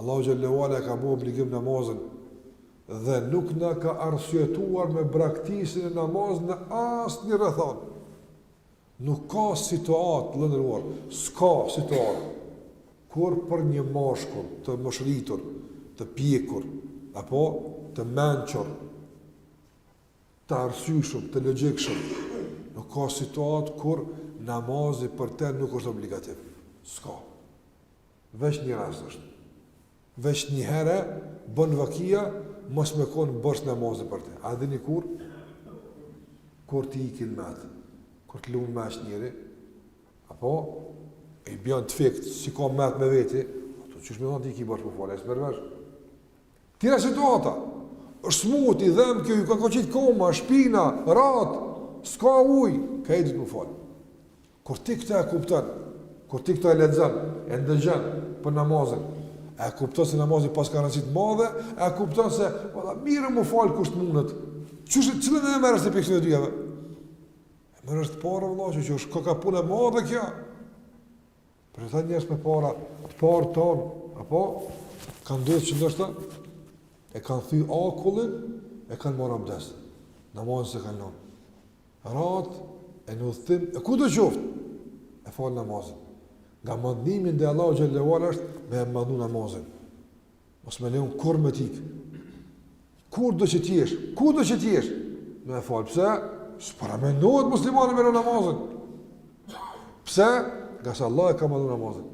Allahu xhallahu ala ka bërë obligim namazin dhe nuk na ka arsyetuar me braktisjen e namazit në asnjë rrethon. Nuk ka situatë lëndëruar, s'ka situatë kur për një mashkull të moshritur, të pjekur, apo të mençur, të arsyeshëm, të logjikshëm, nuk ka situatë kur namazi për te nuk është obligativ. S'ka. Veç një rast është. Veç një herë bën vakia mos me konë bësh namazi për te. A dini kur? Kur ti ikin me atë. Kur të lumë me ashtë njëri, apo i bjën të fikt, si ka me atë me veti, ato që shme thonë ti ki bësh për fale, e së mërvesh. Tira situata, është smut, i dhem kjo, ju ka qitë koma, shpina, ratë, s'ka uj, ka e ditë më falë. Kur ti këta e kuptën, kur ti këta e ledzën, e ndëgjën për namazin, e kuptën se namazin pas ka rëndësit madhe, e kuptën se, mire më falë kusht mundët, cilën e merës të pikësën e dyjeve? E mërë është para, vëllë, që është ka punë e madhe kja. Për të ta njerës me para, të parë tonë, apo, kanë dojtë që ndështë, e kanë thy akullin, e kanë marë abdes. Namazin se kanë lonë. Ratë, e në udhëtim, e ku do qoftë? E falë namazin. Nga mandnimin dhe Allahu xhallahu ala është me e mandnu namazin. Mos me lejon kur me tikë. Kur do që t'jesh? Ku do që t'jesh? Me e falë. Pse? Së paramendohet muslimani me në namazin. Pse? Nga se Allah e ka mandnu namazin.